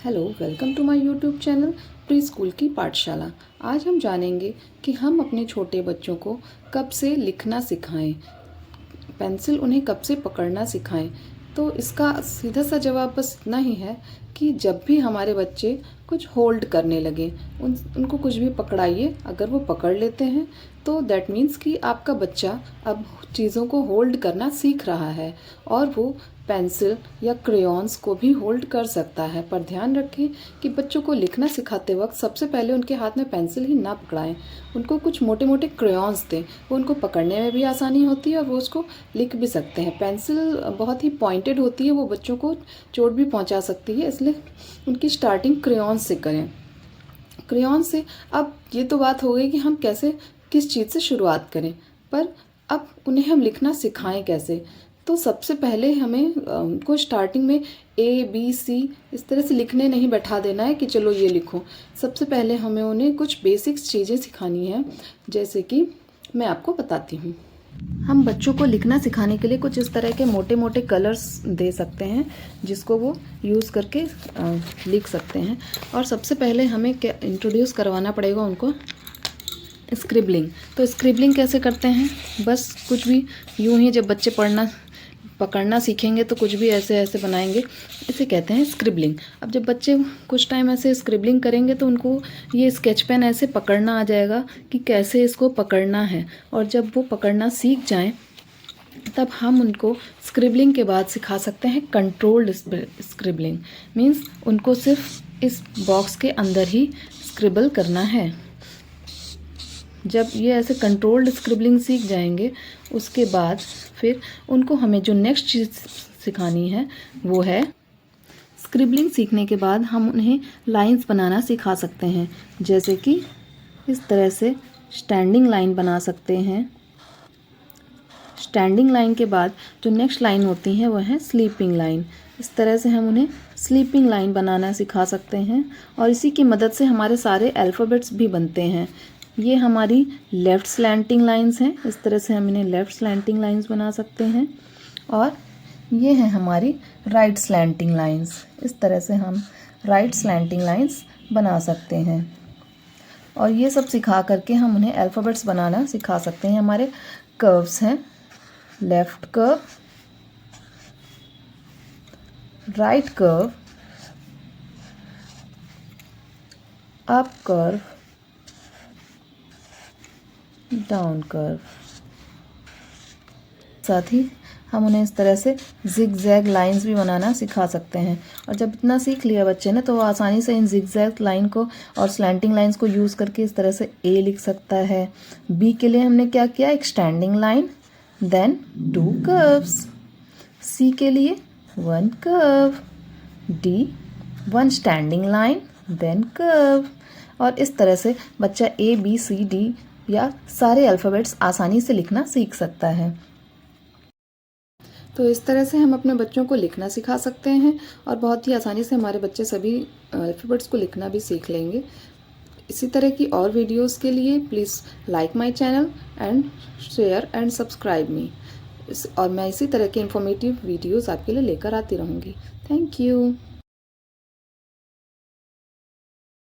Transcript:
Hello, welcome to my YouTube channel preschool की पाठशाला। आज हम जानेंगे कि हम अपने छोटे बच्चों को कब से लिखना सिखाएं, पेंसिल उन्हें कब से पकड़ना सिखाएं। तो इसका सीधा सा जवाब बस इतना ही है कि जब भी हमारे बच्चे कुछ होल्ड करने लगे, उनको कुछ भी पकड़ाइए, अगर वो पकड़ लेते हैं तो दैट मीन्स कि आपका बच्चा अब चीज़ों को होल्ड करना सीख रहा है और वो पेंसिल या क्रेयॉन्स को भी होल्ड कर सकता है। पर ध्यान रखें कि बच्चों को लिखना सिखाते वक्त सबसे पहले उनके हाथ में पेंसिल ही ना पकड़ाएं, उनको कुछ मोटे मोटे क्रेयॉन्स दें, वो उनको पकड़ने में भी आसानी होती है और वो उसको लिख भी सकते हैं। पेंसिल बहुत ही पॉइंटेड होती है, वो बच्चों को चोट भी पहुंचा सकती है, इसलिए उनकी स्टार्टिंग क्रेयॉन्स से करें। क्रेयॉन से अब ये तो बात हो गई कि हम कैसे किस चीज़ से शुरुआत करें, पर अब उन्हें हम लिखना सिखाएं कैसे। तो सबसे पहले हमें उनको स्टार्टिंग में A B C इस तरह से लिखने नहीं बैठा देना है कि चलो ये लिखो। सबसे पहले हमें उन्हें कुछ बेसिक्स चीज़ें सिखानी है, जैसे कि मैं आपको बताती हूँ। हम बच्चों को लिखना सिखाने के लिए कुछ इस तरह के मोटे मोटे कलर्स दे सकते हैं जिसको वो यूज़ करके लिख सकते हैं। और सबसे पहले हमें क्या इंट्रोड्यूस करवाना पड़ेगा उनको स्क्रिबलिंग। तो स्क्रिबलिंग कैसे करते हैं, बस कुछ भी यूं ही जब बच्चे पकड़ना सीखेंगे तो कुछ भी ऐसे ऐसे बनाएंगे, इसे कहते हैं स्क्रिबलिंग। अब जब बच्चे कुछ टाइम ऐसे स्क्रिबलिंग करेंगे तो उनको ये स्केच पेन ऐसे पकड़ना आ जाएगा कि कैसे इसको पकड़ना है। और जब वो पकड़ना सीख जाएं तब हम उनको स्क्रिबलिंग के बाद सिखा सकते हैं कंट्रोल्ड स्क्रिबलिंग। मीन्स उनको सिर्फ इस बॉक्स के अंदर ही स्क्रिबल करना है। जब ये ऐसे कंट्रोल्ड स्क्रिबलिंग सीख जाएंगे उसके बाद फिर उनको हमें जो नेक्स्ट चीज़ सिखानी है वो है स्क्रिबलिंग। सीखने के बाद हम उन्हें लाइंस बनाना सिखा सकते हैं, जैसे कि इस तरह से स्टैंडिंग लाइन बना सकते हैं। स्टैंडिंग लाइन के बाद जो नेक्स्ट लाइन होती है वह है स्लीपिंग लाइन। इस तरह से हम उन्हें स्लीपिंग लाइन बनाना सिखा सकते हैं और इसी की मदद से हमारे सारे अल्फ़ाबेट्स भी बनते हैं। ये हमारी लेफ़्ट स्लैंटिंग लाइंस हैं, इस तरह से हम इन्हें लेफ़्ट स्लैंटिंग लाइंस बना सकते हैं। और ये है हमारी राइट स्लैंटिंग लाइंस, इस तरह से हम राइट स्लैंटिंग लाइंस बना सकते हैं। और ये सब सिखा करके हम उन्हें अल्फ़ाबेट्स बनाना सिखा सकते हैं। हमारे कर्व्स हैं, left curve, right curve, up curve, down curve. साथ ही हम उन्हें इस तरह से जिग जैग लाइन्स भी बनाना सिखा सकते हैं। और जब इतना सीख लिया बच्चे ने तो वो आसानी से इन जिग जैग लाइन को और स्लैंटिंग लाइंस को यूज़ करके इस तरह से A लिख सकता है। B के लिए हमने क्या किया, एक standing line, then 2 curves. C के लिए 1 curve, D 1 standing line, then curve. और इस तरह से बच्चा ABCD या सारे अल्फ़ाबेट्स आसानी से लिखना सीख सकता है। तो इस तरह से हम अपने बच्चों को लिखना सिखा सकते हैं और बहुत ही आसानी से हमारे बच्चे सभी अल्फ़ाबेट्स को लिखना भी सीख लेंगे। इसी तरह की और वीडियोस के लिए please like my channel and share and subscribe मी। और मैं इसी तरह के इंफॉर्मेटिव वीडियोस आपके लिए लेकर आती रहूँगी। Thank you.